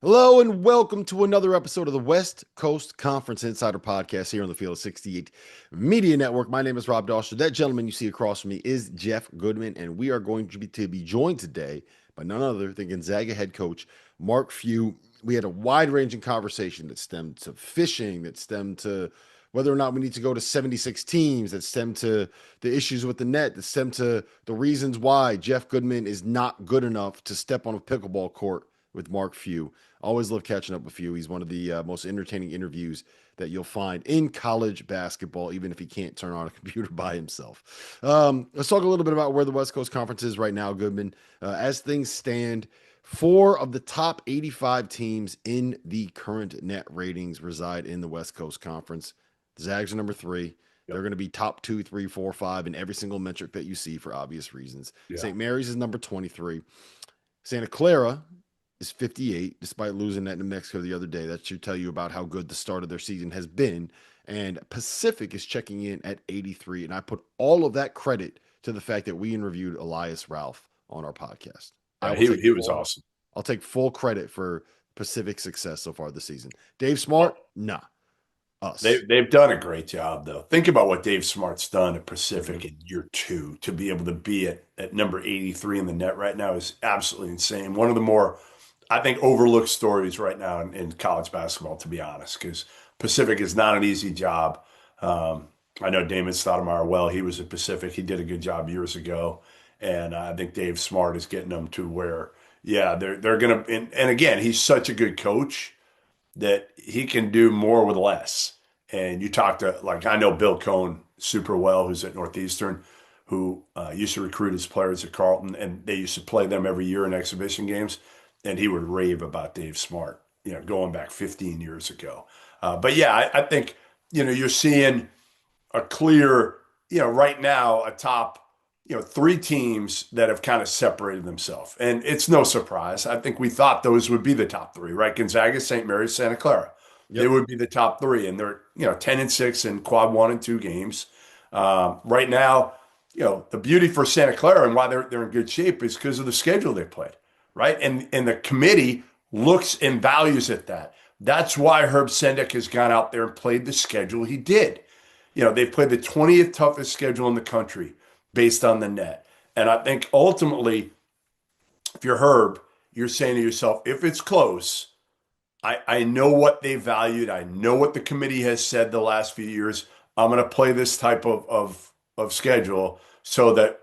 Hello and welcome to another episode of the West Coast Conference Insider Podcast here on the Field of 68 Media Network. My name is Rob Dawson. That gentleman you see across from me is Jeff Goodman, and we are going to be joined today by none other than Gonzaga head coach Mark Few. We had a wide-ranging conversation that stemmed to fishing, that stemmed to whether or not we need to go to 76 teams, that stemmed to the issues with the net, that stemmed to the reasons why Jeff Goodman is not good enough to step on a pickleball court with Mark Few. Always love catching up with Few. He's one of the most entertaining interviews that you'll find in college basketball, even if he can't turn on a computer by himself. Let's talk a little bit about where the West Coast Conference is right now, Goodman. As things stand, 4 of the top 85 teams in the current net ratings reside in the West Coast Conference. The Zags are number 3. They're going to be top 2, 3, 4, 5 in every single metric that you see for obvious reasons. Yeah. St. Mary's is number 23. Santa Clara is 58, despite losing that in Mexico the other day. That should tell you about how good the start of their season has been. And Pacific is checking in at 83. And I put all of that credit to the fact that we interviewed Elias Ralph on our podcast. He was awesome. I'll take full credit for Pacific's success so far this season. Dave Smart, nah. Us. They've done a great job, though. Think about what Dave Smart's done at Pacific in year 2. To be able to be at number 83 in the net right now is absolutely insane. One of the more, I think, overlooked stories right now in college basketball, to be honest, because Pacific is not an easy job. I know Damon Stoudemire well. He was at Pacific. He did a good job years ago. And I think Dave Smart is getting them to where, yeah, they're going to, and again, he's such a good coach that he can do more with less. And you talk to, like, I know Bill Cohn super well, who's at Northeastern, who used to recruit his players at Carleton, and they used to play them every year in exhibition games. And he would rave about Dave Smart, going back 15 years ago. But yeah, I think, you're seeing a clear, right now, a top, 3 teams that have kind of separated themselves. And it's no surprise. I think we thought those would be the top 3, right? Gonzaga, St. Mary's, Santa Clara. They would be the top 3. And they're, 10-6 in quad 1 and 2 games. Right now, the beauty for Santa Clara and why they're in good shape is because of the schedule they played, right? And the committee looks and values at that. That's why Herb Sendek has gone out there and played the schedule he did. They've played the 20th toughest schedule in the country based on the net. And I think ultimately, if you're Herb, you're saying to yourself, if it's close, I know what they valued. I know what the committee has said the last few years. I'm going to play this type of schedule so that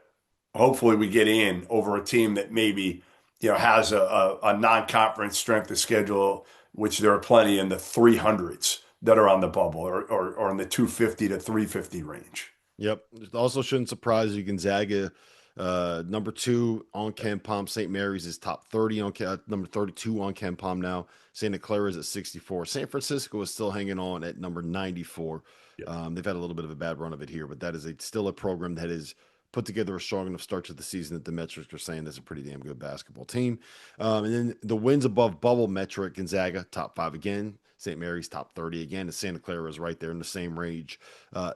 hopefully we get in over a team that maybe, has a non-conference strength of schedule, which there are plenty in the 300s that are on the bubble or in the 250 to 350 range. Yep. It also shouldn't surprise you. Gonzaga, number 2 on KenPom. St. Mary's is top 30 on number 32 on KenPom now. Santa Clara is at 64. San Francisco is still hanging on at number 94. Yep. They've had a little bit of a bad run of it here, but that is still a program that has put together a strong enough start to the season that the metrics are saying that's a pretty damn good basketball team. And then the wins above bubble metric, Gonzaga, top 5 again. St. Mary's top 30 again, and Santa Clara is right there in the same range,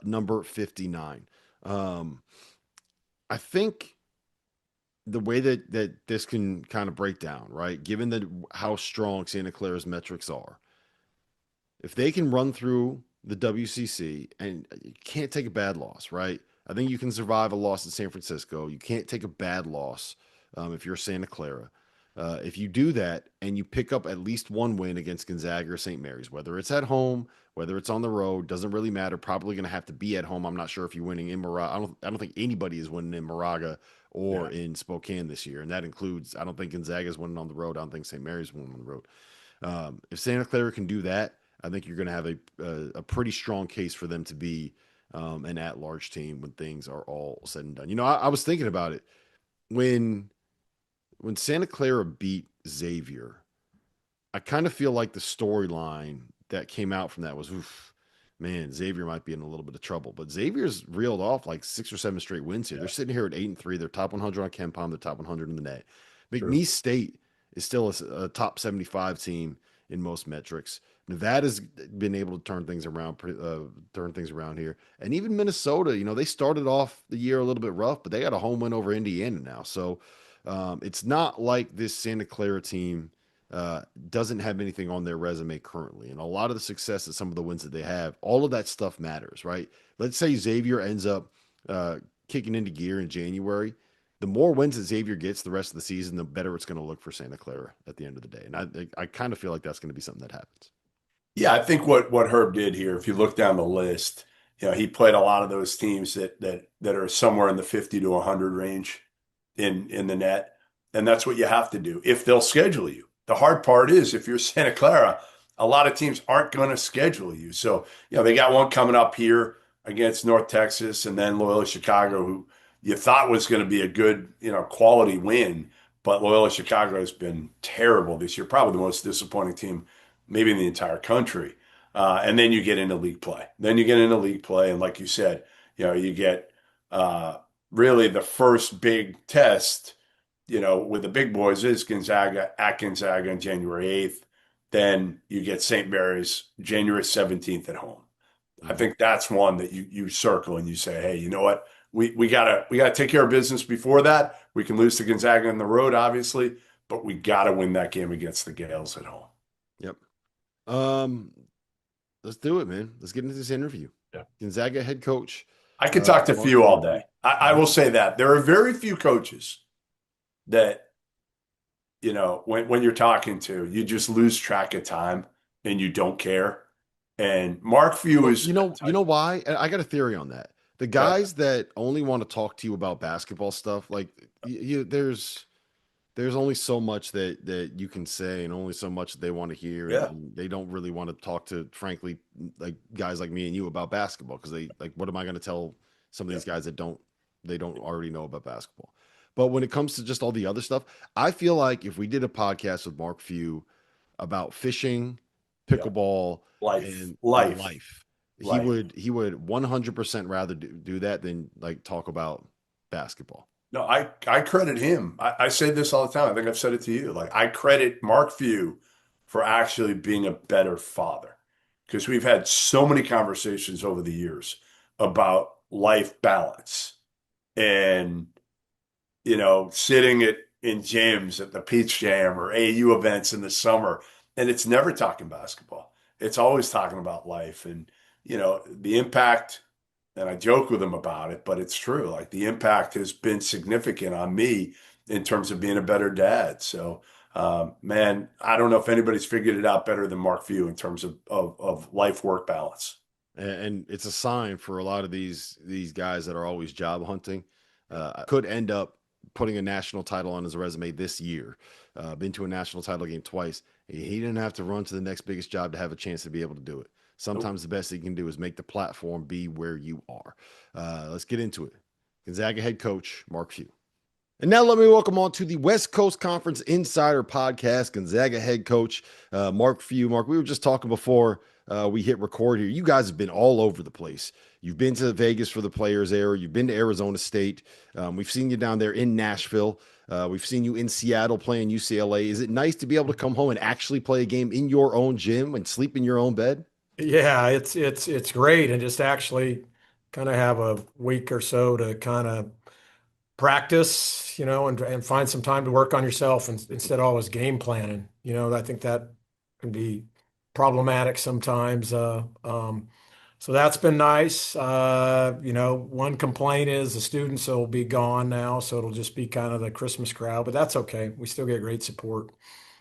number 59. I think the way that this can kind of break down, right? Given that how strong Santa Clara's metrics are, if they can run through the WCC, and you can't take a bad loss, right? I think you can survive a loss in San Francisco. You can't take a bad loss if you're Santa Clara. If you do that and you pick up at least one win against Gonzaga or St. Mary's, whether it's at home, whether it's on the road, doesn't really matter. Probably going to have to be at home. I'm not sure if you're winning in Moraga. I don't think anybody is winning in Moraga or in Spokane this year, and that includes. I don't think Gonzaga is winning on the road. I don't think St. Mary's winning on the road. If Santa Clara can do that, I think you're going to have a pretty strong case for them to be an at-large team when things are all said and done. I was thinking about it when Santa Clara beat Xavier. I kind of feel like the storyline that came out from that was, oof, man, Xavier might be in a little bit of trouble. But Xavier's reeled off like 6 or 7 straight wins here. Yeah. They're sitting here at 8-3. They're top 100 on KenPom. They're top 100 in the net. True. McNeese State is still a top 75 team in most metrics. Nevada's been able to turn things around here, and even Minnesota. They started off the year a little bit rough, but they got a home win over Indiana now. So it's not like this Santa Clara team doesn't have anything on their resume currently. And a lot of the success of some of the wins that they have, all of that stuff matters, right? Let's say Xavier ends up uh, kicking into gear in January. The more wins that Xavier gets the rest of the season, the better it's going to look for Santa Clara at the end of the day. And I kind of feel like that's going to be something that happens. Yeah, I think what Herb did here, if you look down the list, he played a lot of those teams that are somewhere in the 50 to 100 range in the net, and that's what you have to do if they'll schedule you. The hard part is if you're Santa Clara, a lot of teams aren't going to schedule you. So, they got one coming up here against North Texas and then Loyola Chicago, who you thought was going to be a good, quality win, but Loyola Chicago has been terrible this year, probably the most disappointing team maybe in the entire country. And then you get into league play. And like you said, you get really the first big test, with the big boys is Gonzaga at Gonzaga on January 8th. Then you get St. Mary's January 17th at home. I Mhm. think that's one that you circle and you say, hey, you know what? We gotta take care of business before that. We can lose to Gonzaga on the road, obviously, but we gotta win that game against the Gales at home. Yep. Um, let's do it, man. Let's get into this interview. Yeah. Gonzaga head coach I could talk to Mark few Few. all day. I will say that there are very few coaches that, when you're talking to, you just lose track of time and you don't care. And Mark Few Well, is, you know why? I got a theory on that. The uh, guys that only want to talk to you about basketball stuff, like there's only so much that you can say, and only so much that they want to hear, yeah, and they don't really want to talk to, frankly, like guys like me and you about basketball because they like, what am I going to tell some of yeah, these guys that they don't already know about basketball? But when it comes to just all the other stuff, I feel like if we did a podcast with Mark Few about fishing, yeah. pickleball, Life, and life, life, life. he would 100% rather do that than like talk about basketball. No, I credit him. I say this all the time. I think I've said it to you. Like I credit Mark Few for actually being a better father because we've had so many conversations over the years about life balance and sitting in gyms at the Peach Jam or AU events in the summer, and it's never talking basketball. It's always talking about life and the impact. And I joke with him about it, but it's true. Like the impact has been significant on me in terms of being a better dad. So, man, I don't know if anybody's figured it out better than Mark Few in terms of life work balance. And it's a sign for a lot of these guys that are always job hunting. Could end up putting a national title on his resume this year. Been to a national title game twice. He didn't have to run to the next biggest job to have a chance to be able to do it. Nope. Sometimes the best thing you can do is make the platform be where you are. Let's get into it. Gonzaga head coach Mark Few. And now let me welcome on to the West Coast Conference Insider Podcast, Gonzaga head coach Mark Few. Mark, we were just talking before we hit record here. You guys have been all over the place. You've been to Vegas for the Players Era. You've been to Arizona State. We've seen you down there in Nashville. We've seen you in Seattle playing UCLA. Is it nice to be able to come home and actually play a game in your own gym and sleep in your own bed? Yeah, it's great, and just actually kind of have a week or so to kind of practice, and find some time to work on yourself instead of always game planning. I think that can be problematic sometimes. So that's been nice. One complaint is the students will be gone now, so it'll just be kind of the Christmas crowd, but that's okay. We still get great support.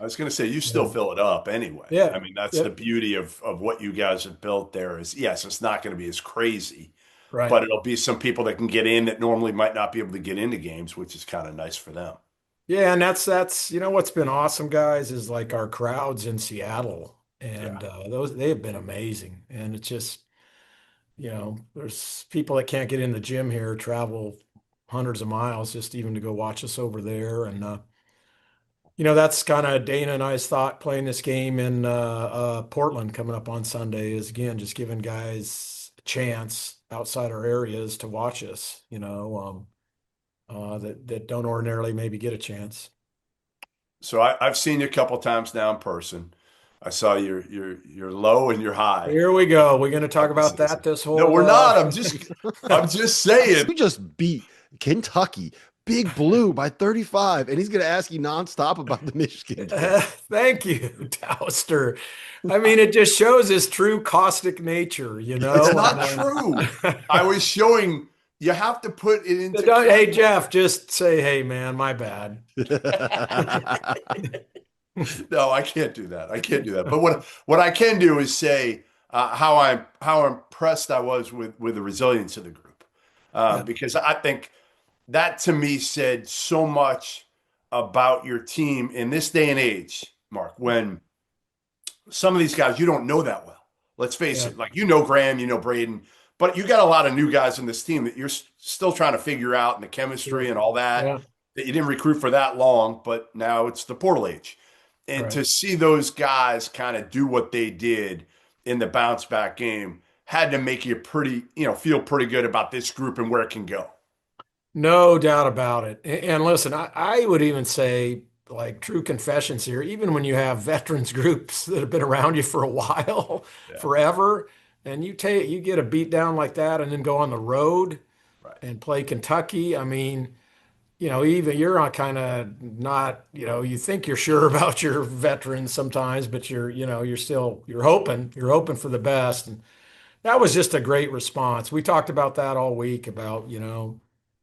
I was going to say, you still Yeah. fill it up anyway. I Yeah. mean, that's the Yep. beauty of what you guys have built there is, yes, it's not going to be as crazy, Right. but it'll be some people that can get in that normally might not be able to get into games, which is kind of nice for them. Yeah, and that's what's been awesome, guys, is like our crowds in Seattle, Yeah. and those they have been amazing. And it's just there's people that can't get in the gym here, travel hundreds of miles just even to go watch us over there, and that's kind of Dana and I's thought playing this game in Portland coming up on Sunday is again just giving guys a chance outside our areas to watch us. That don't ordinarily maybe get a chance. So I've seen you a couple times now in person. I saw your low and your high. Here we go. We're going to talk Of the about season. that this No, whole we're not. I'm just saying. You just beat Kentucky, Big Blue by 35, and he's going to ask you nonstop about the Michigan game. Thank you, Dowster. I mean, it just shows his true caustic nature, It's and not true. I was showing you have to put it into Hey, Jeff, just say, hey, man, my bad. No, I can't do that. I can't do that. But what I can do is say how impressed I was with the resilience of the group, Yeah, because I think that to me said so much about your team in this day and age, Mark, when some of these guys you don't know that well. Let's face yeah, it. Like, Graham, Braden, but you got a lot of new guys in this team that you're still trying to figure out, and the chemistry sure. and all that Yeah, that you didn't recruit for that long, but now it's the portal age. And right. to see those guys kind of do what they did in the bounce back game had to make you feel pretty good about this group and where it can go. No doubt about it. And listen, I would even say, like, true confessions here, even when you have veterans groups that have been around you for a while, Yeah. forever, and you get a beat down like that and then go on the road Right. and play Kentucky. I mean, even you're on kind of not, you think you're sure about your veterans sometimes, but you're hoping for the best. And that was just a great response. We talked about that all week about,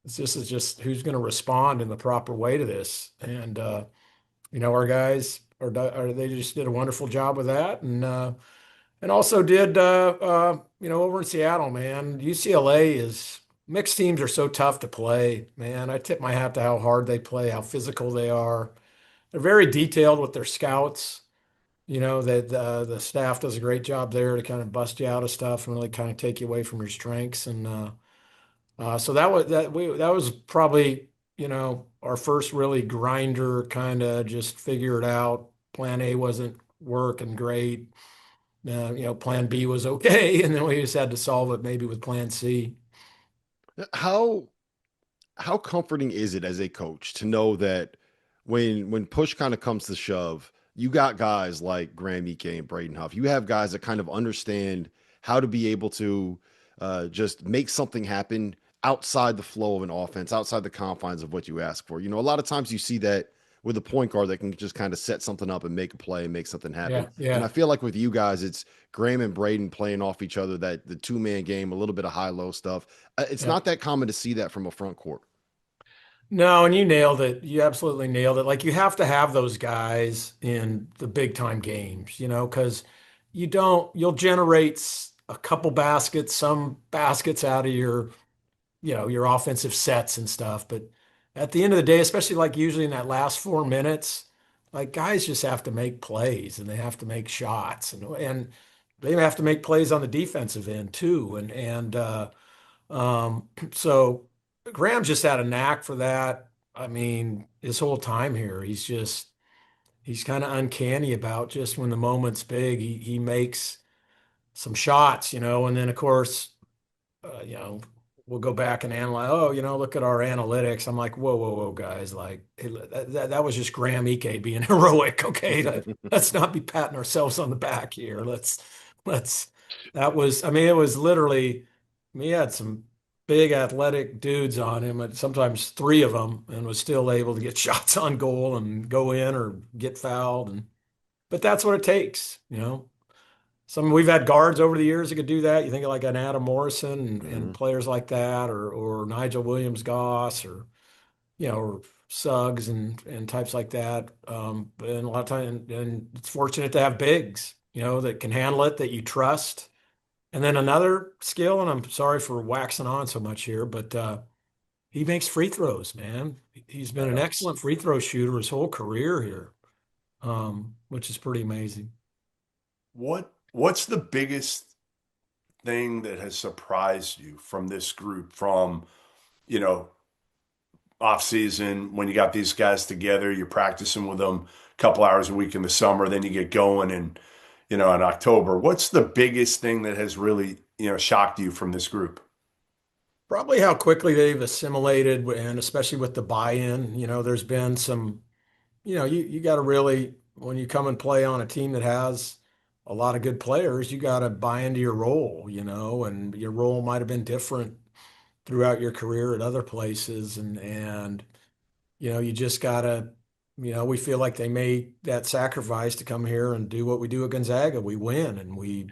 this is just who's going to respond in the proper way to this. And, our guys they just did a wonderful job with that. And also did, over in Seattle, man, UCLA is mixed teams are so tough to play, man. I tip my hat to how hard they play, how physical they are. They're very detailed with their scouts. That the staff does a great job there to kind of bust you out of stuff and really kind of take you away from your strengths. And so that was probably our first really grinder kind of just figure it out. Plan A wasn't working great. Plan B was okay, and then we just had to solve it maybe with Plan C. How how comforting is it as a coach to know that when push kind of comes to shove, you got guys like Graham Ike and Braden Huff. You have guys that kind of understand how to be able to just make something happen outside the flow of an offense, outside the confines of what you ask for. A lot of times you see that with a point guard that can just kind of set something up and make a play and make something happen. Yeah, And yeah, I feel like with you guys, it's Graham and Braden playing off each other, that the two-man game, a little bit of high-low stuff. It's yeah. not that common to see that from a front court. No, and you nailed it. You absolutely nailed it. Like, you have to have those guys in the big time games, because you'll generate a couple baskets, some baskets out of your offensive sets and stuff. But at the end of the day, especially like usually in that last 4 minutes, like, guys just have to make plays and they have to make shots and they have to make plays on the defensive end too. So Graham just had a knack for that. I mean, his whole time here, he's kind of uncanny about just when the moment's big, he makes some shots, and then of course, uh, you know, we'll go back and analyze. Oh, look at our analytics. I'm like, whoa, whoa, whoa, guys! Like, hey, that was just Graham Ike being heroic. Okay, let's not be patting ourselves on the back here. Let's. That was. I mean, it was literally. He had some big athletic dudes on him, and sometimes three of them, and was still able to get shots on goal and go in or get fouled. But that's what it takes. We've had guards over the years that could do that. You think of like an Adam Morrison and Mhm. players like that, or Nigel Williams-Goss, or Suggs and types like that. And a lot of time, and it's fortunate to have bigs, that can handle it, that you trust. And then another skill, and I'm sorry for waxing on so much here, but he makes free throws, man. He's been an Yes. excellent free throw shooter his whole career here, which is pretty amazing. What's the biggest thing that has surprised you from this group, from, you know, off season when you got these guys together, you're practicing with them a couple hours a week in the summer, then you get going and, in October. What's the biggest thing that has really, shocked you from this group? Probably how quickly they've assimilated, and especially with the buy-in. There's been some, you got to really, when you come and play on a team that has a lot of good players, you got to buy into your role, and your role might have been different throughout your career at other places. And you just gotta, we feel like they made that sacrifice to come here and do what we do at Gonzaga. We win and we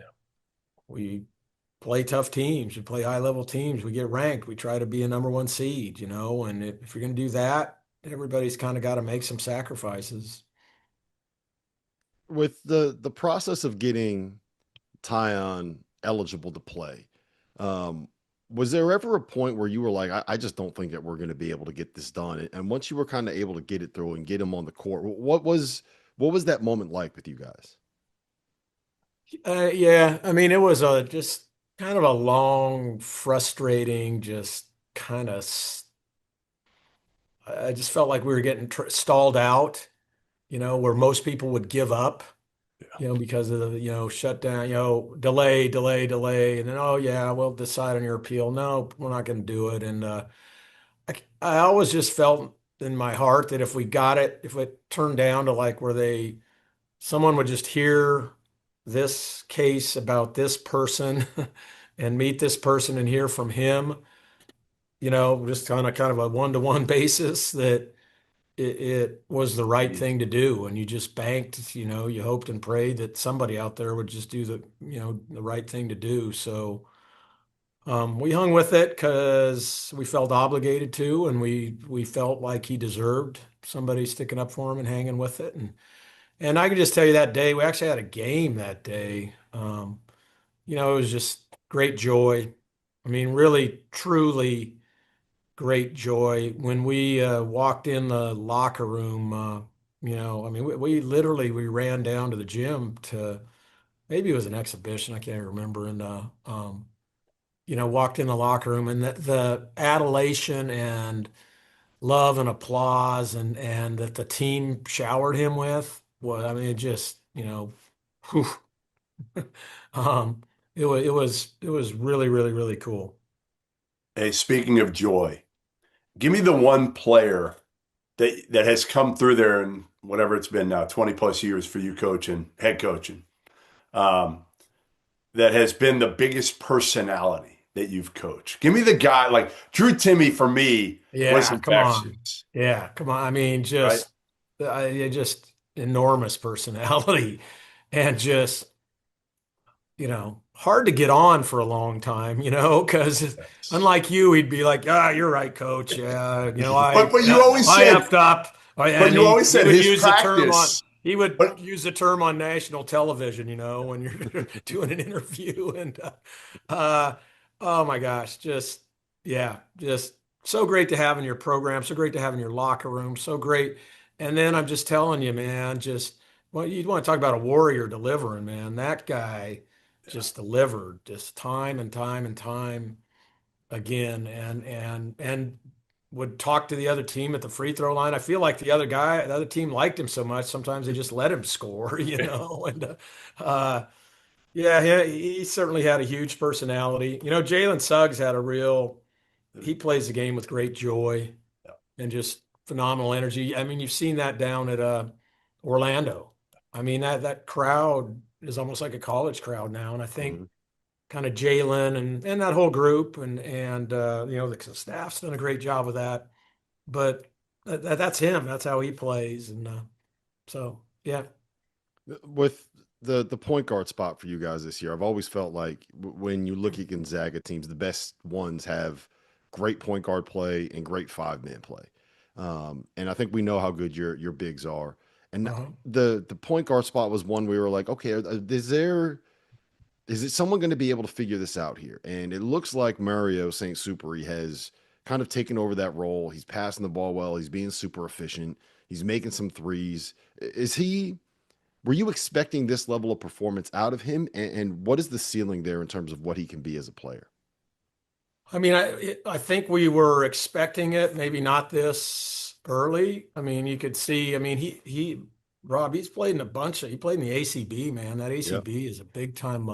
play tough teams, we play high level teams, we get ranked, we try to be a number one seed, and if you're going to do that, everybody's kind of got to make some sacrifices. With the process of getting Tyon eligible to play, um, was there ever a point where you were like, I just don't think that we're going to be able to get this done? And once you were kind of able to get it through and get him on the court, what was that moment like with you guys? Yeah, I mean, it was just kind of a long, frustrating, just kind of, I just felt like we were getting stalled out, where most people would give up, because of the, shutdown, delay, delay, delay. And then, oh, yeah, we'll decide on your appeal. No, we're not going to do it. And I always just felt in my heart that if we got it, if it turned down to like where someone would just hear this case about this person and meet this person and hear from him, just kind of a one-to-one basis, that it was the right thing to do. And you just banked, you hoped and prayed that somebody out there would just do the right thing to do. So we hung with it because we felt obligated to, and we felt like he deserved somebody sticking up for him and hanging with it. And I can just tell you that day, we actually had a game that day. It was just great joy. I mean, really, truly great joy when we walked in the locker room. I mean, we literally we ran down to the gym to, maybe it was an exhibition, I can't remember, and walked in the locker room, and the adulation and love and applause and that the team showered him with. Well, I mean, it just, whew. um, it was really, really, really cool. Hey, speaking of joy, give me the one player that has come through there in whatever it's been now, 20 plus years for you coaching, head coaching, um, that has been the biggest personality that you've coached. Give me the guy like Drew Timmy for me was Yeah, come on. infectious, Yeah, come on. I mean, right? just enormous personality, and just, hard to get on for a long time, because unlike you, he'd be like, "Ah, you're right, coach. Yeah, But you always I said, effed up." but And you always he said would his use the term on practice. he would But use the term on national television, when you're doing an interview. And uh, oh my gosh, just, yeah, just so great to have in your program, so great to have in your locker room, so great. And then I'm just telling you, man, just, well, you want to talk about a warrior delivering, man. That guy just delivered, just time and time and time again, and would talk to the other team at the free throw line. I feel like the other team liked him so much, sometimes they just let him score, and yeah, he certainly had a huge personality. Jalen Suggs had he plays the game with great joy and just phenomenal energy. I mean, you've seen that down at Orlando. I mean, that crowd is almost like a college crowd now, and I think Mhm. kind of Jalen and that whole group and the staff's done a great job with that. But that's him. That's how he plays, and so yeah. With the point guard spot for you guys this year, I've always felt like when you look at Gonzaga teams, the best ones have great point guard play and great five-man play. And I think we know how good your bigs are. And Uh-huh. the point guard spot was one we were like, okay, is it someone going to be able to figure this out here? And it looks like Mario St. Superi has kind of taken over that role. He's passing the ball well. He's being super efficient. He's making some threes. Is he? Were you expecting this level of performance out of him? And what is the ceiling there in terms of what he can be as a player? I mean, I think we were expecting it, maybe not this early. I mean, you could see. I mean, Rob, he played in the ACB, man. That Yeah. ACB is a big time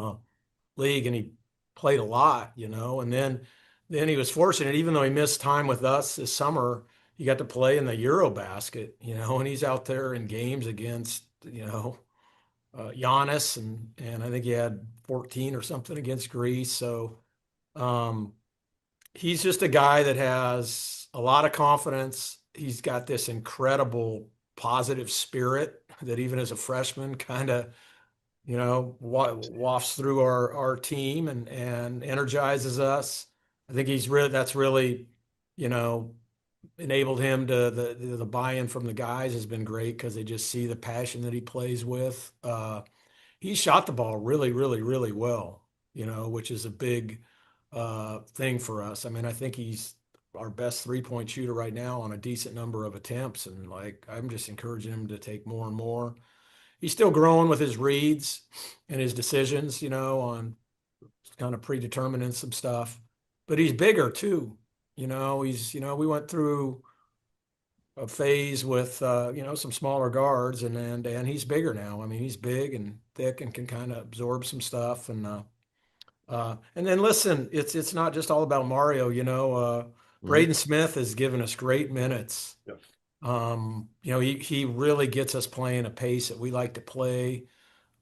league, and he played a lot, and then he was fortunate, even though he missed time with us this summer, he got to play in the Eurobasket, and he's out there in games against, Giannis, and I think he had 14 or something against Greece. So, um, he's just a guy that has a lot of confidence. He's got this incredible positive spirit that even as a freshman kind of, wafts through our team and energizes us. I think that's really, you know, enabled him to the buy-in from the guys has been great because they just see the passion that he plays with. He shot the ball really, really, really well, which is a big thing for us. I mean, I think he's our best three-point shooter right now on a decent number of attempts, and like I'm just encouraging him to take more and more. He's still growing with his reads and his decisions, on kind of predetermining some stuff, but he's bigger too. We went through a phase with some smaller guards, and he's bigger now. I mean, he's big and thick and can kind of absorb some stuff. And then listen, it's not just all about Mario. Mhm. Braden Smith has given us great minutes. Yep. He really gets us playing a pace that we like to play.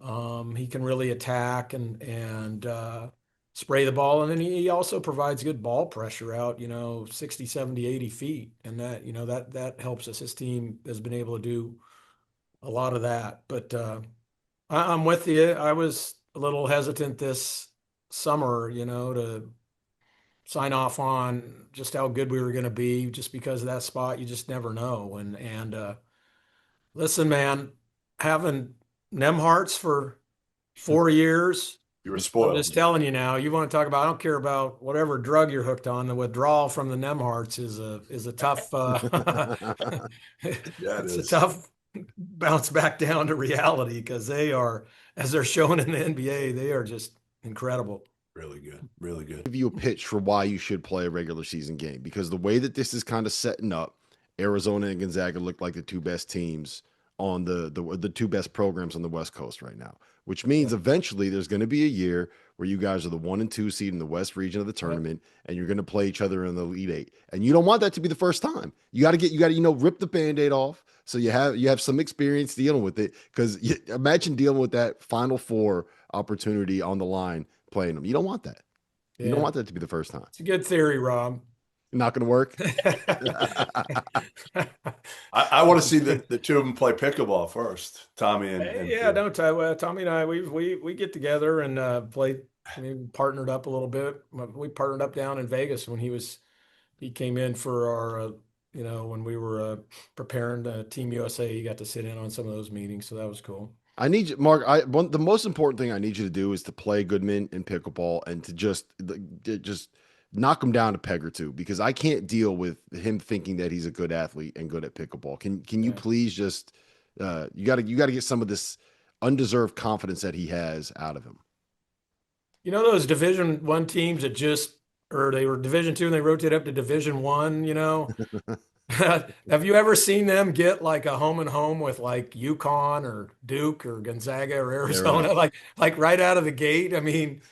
He can really attack and spray the ball. And then he also provides good ball pressure out, 60, 70, 80 feet. And that helps us. His team has been able to do a lot of that. But I'm with you. I was a little hesitant this summer, to sign off on just how good we were going to be just because of that spot. You just never know. And listen, man, having Nemharts for 4 years. You were I'm spoiled. just telling you now, you want to talk about, I don't care about whatever drug you're hooked on, the withdrawal from the Nemharts is a tough Yeah, it it's a is. tough bounce back down to reality because they are, as they're shown in the NBA, they are just incredible. Really good. Really good. Give you a pitch for why you should play a regular season game because the way that this is kind of setting up, Arizona and Gonzaga look like the two best teams on the two best programs on the West Coast right now, which means Yeah. eventually there's going to be a year where you guys are the 1 and 2 seed in the West region of the Yep. tournament and you're going to play each other in the Elite Eight. And you don't want that to be the first time. You got to rip the Band-Aid off so you have some experience dealing with it because imagine dealing with that Final Four opportunity on the line playing them. You don't want that. You don't Yeah. want that to be the first time. It's a good theory, Rob. Not going to work. I want to see the two of them play pickleball first, Tommy and Yeah, Phil. don't Tommy and I we get together and play. We partnered up a little bit. We partnered up down in Vegas when he came in for our when we were preparing Team USA. He got to sit in on some of those meetings, so that was cool. I need you, Mark. The most important thing I need you to do is to play Goodman in pickleball and to just knock him down a peg or two because I can't deal with him thinking that he's a good athlete and good at pickleball. Can you Yeah. please just you gotta get some of this undeserved confidence that he has out of him. Those Division I teams that or they were Division II and they rotate up to Division I. Have you ever seen them get like a home and home with like UConn or Duke or Gonzaga or Yeah, right. Arizona, like right out of the gate? I mean,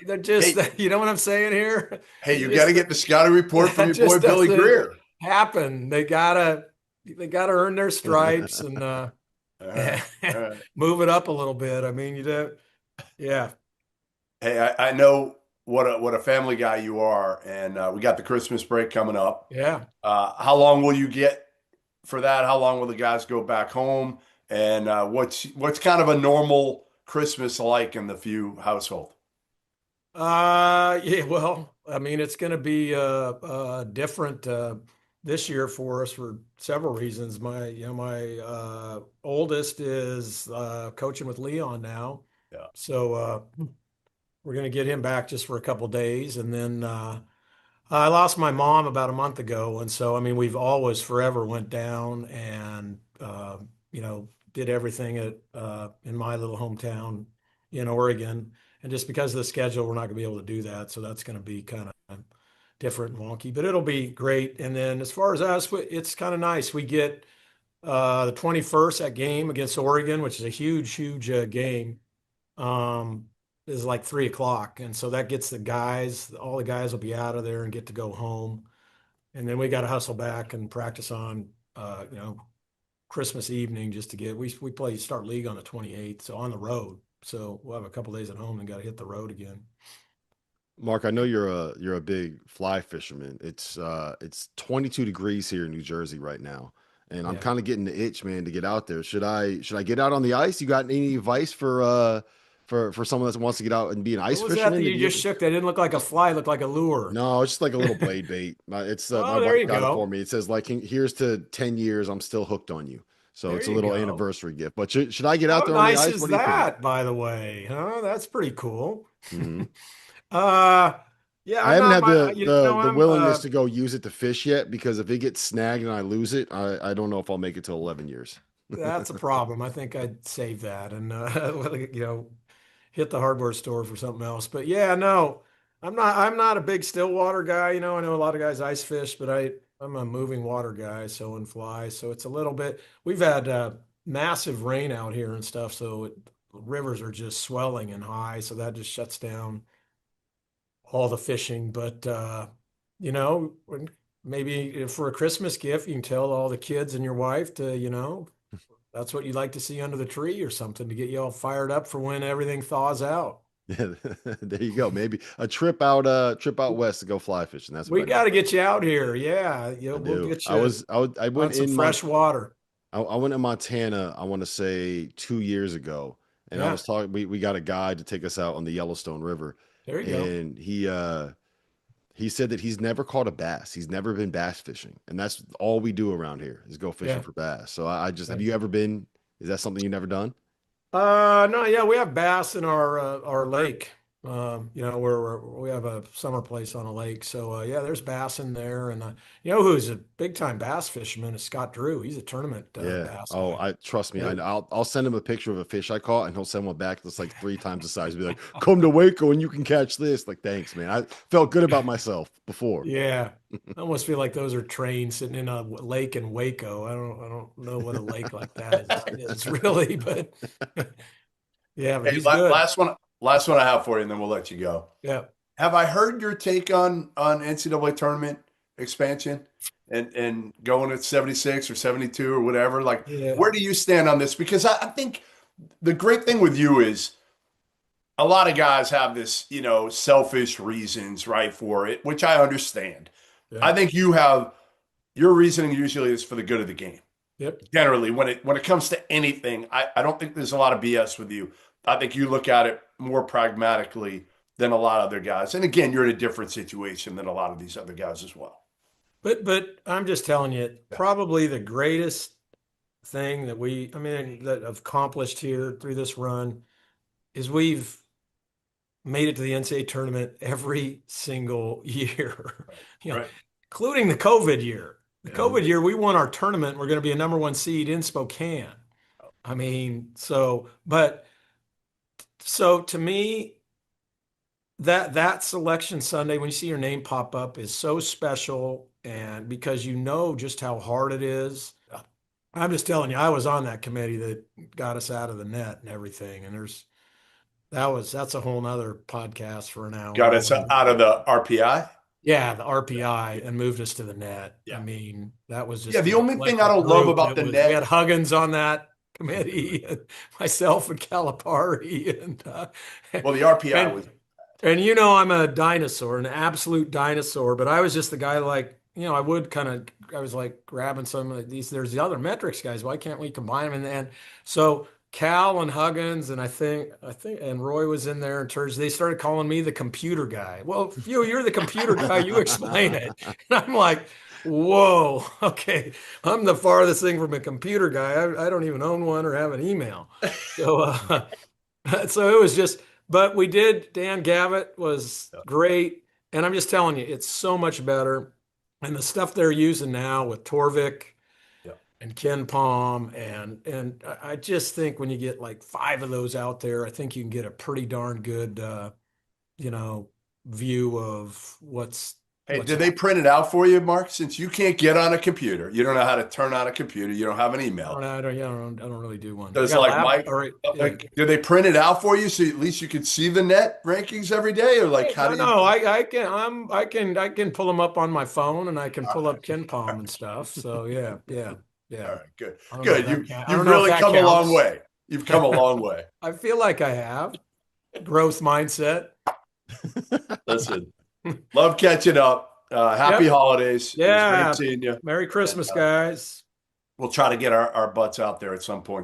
they're just, Hey, you know what I'm saying here? hey, It you got to just get the scouting report from that your boy just Billy doesn't Greer. happen. They gotta earn their stripes and All right. All right. move it up a little bit. I mean, you do, yeah, Hey, I know what a family guy you are, and we got the Christmas break coming up. yeah. How long will you get for that? How long will the guys go back home? And what's kind of a normal Christmas like in the Few household? Yeah, well, I mean, it's going to be different this year for us for several reasons. My oldest is coaching with Leon now, Yeah. so we're going to get him back just for a couple days, and then I lost my mom about a month ago, and so I mean, we've always forever went down and did everything in my little hometown in Oregon. And just because of the schedule, we're not going to be able to do that. So that's going to be kind of different and wonky, but it'll be great. And then as far as us, it's kind of nice. We get the 21st, that game against Oregon, which is a huge, huge game, um, is like 3 o'clock. And so that gets all the guys will be out of there and get to go home. And then we got to hustle back and practice on, Christmas evening just to we start league on the 28th. So on the road. So we'll have a couple days at home and got to hit the road again. Mark, I know you're a big fly fisherman. It's 22 degrees here in New Jersey right now, and I'm Yeah. kind of getting the itch, man, to get out there. Should I get out on the ice? You got any advice for someone that wants to get out and be an What ice was that fisherman? that Did you you just ever? shook? That didn't look like a fly, it looked like a lure. No, it's just like a little blade bait. It's my Oh, there wife you got it for go. me. It says like here's to 10 years. I'm still hooked on you. So There it's a you little go. anniversary gift. But should I get How out there on the nice ice? is What do you think? that, by the way? Huh? That's pretty cool. Hmm. Uh, yeah, I I'm haven't not had my, the you the know, the I'm, willingness to go use it to fish yet because if it gets snagged and I lose it, I don't know if I'll make it to 11 years. that's a problem. I think I'd save that and, hit the hardware store for something else. But yeah, no, I'm not a big still water guy. I know a lot of guys ice fish, but I'm a moving water guy, so and fly. So it's a little bit, we've had massive rain out here and stuff. So rivers are just swelling and high. So that just shuts down all the fishing. But, maybe for a Christmas gift, you can tell all the kids and your wife to, that's what you'd like to see under the tree or something to get you all fired up for when everything thaws out. Yeah, there you go. Maybe a trip out west to go fly fishing. That's what We I got need to right get you out here. Yeah, now. I we'll do. get you I on went some in fresh water. I went to Montana, I want to say 2 years ago, and I Yeah, was talking we got a guide to take us out on the Yellowstone River, there you go. and he said that he's never caught a bass. He's never been bass fishing, and that's all we do around here is go fishing Yeah. for bass. So I just Yeah. have you ever been? Is that something you've never done? No, yeah, we have bass in our lake. We have a summer place on a lake, so yeah, there's bass in there, and who's a big time bass fisherman is Scott Drew. He's a tournament Yeah. bass Oh, guy. I trust me. Yeah, I'll send him a picture of a fish I caught, and he'll send one back that's like 3 times the size. Be like, "Come to Waco and you can catch this." Like, thanks, man. I felt good about myself before. yeah. I almost feel like those are trains sitting in a lake in Waco. I don't know what a lake like that is really, but yeah, but Hey, he's good. last one I have for you, and then we'll let you go. Yeah. Have I heard your take on NCAA tournament expansion and going at 76 or 72 or whatever? Like, Yeah. where do you stand on this? Because I think the great thing with you is a lot of guys have this, selfish reasons, right, for it, which I understand. Yeah. I think you have your reasoning usually is for the good of the game. Yep. Generally, when it comes to anything, I don't think there's a lot of BS with you. I think you look at it more pragmatically than a lot of other guys. And again, you're in a different situation than a lot of these other guys as well. But I'm just telling you, Yeah. probably the greatest thing that have accomplished here through this run is we've made it to the NCAA tournament every single year, you know, Right. including the COVID year. The Yeah. COVID year, we won our tournament. We're going to be a number one seed in Spokane. I mean, so to me, that selection Sunday when you see your name pop up is so special, and because you know just how hard it is. I'm just telling you, I was on that committee that got us out of the net and everything, and that's a whole nother podcast for an Got hour. us out of the RPI. Yeah, the RPI and moved us to the net. I Yeah. mean, that was Yeah. just The an only thing I eclectic don't love group. about the We had net. Huggins on that committee, and myself and Calipari, Well, the RPI and was. and I'm a dinosaur, an absolute dinosaur. But I was just the guy, like, I was like grabbing some of these. There's the other metrics guys. Why can't we combine them? And so Cal and Huggins and I think and Roy was in there in church. They started calling me the computer guy. Well, you're the computer guy. You explain it. And I'm like, whoa, okay. I'm the farthest thing from a computer guy. I don't even own one or have an email. So so it was just, but we did. Dan Gavitt was great. And I'm just telling you, it's so much better. And the stuff they're using now with Torvik Yeah. and Ken Palm, and I just think when you get like 5 of those out there, I think you can get a pretty darn good, you know, view of Hey, what's did they happening. print it out for you, Mark? Since you can't get on a computer, you don't know how to turn on a computer, you don't have an email. I don't really do one. I Does got a like lab. Mike, All right. Yeah. like, do they print it out for you so at least you can see the net rankings every day, or like how No, do you? no, I can pull them up on my phone, and I can pull up Ken Palm and stuff. So yeah, yeah, All yeah. right, good, I don't know if good. that counts. I don't You've know if really that come a long counts. way. You've come a long way. I feel like I have growth mindset. Listen, love catching up. Happy Yep. holidays. It was Yeah. great seeing you. Merry And, Christmas, guys. we'll try to get our butts out there at some point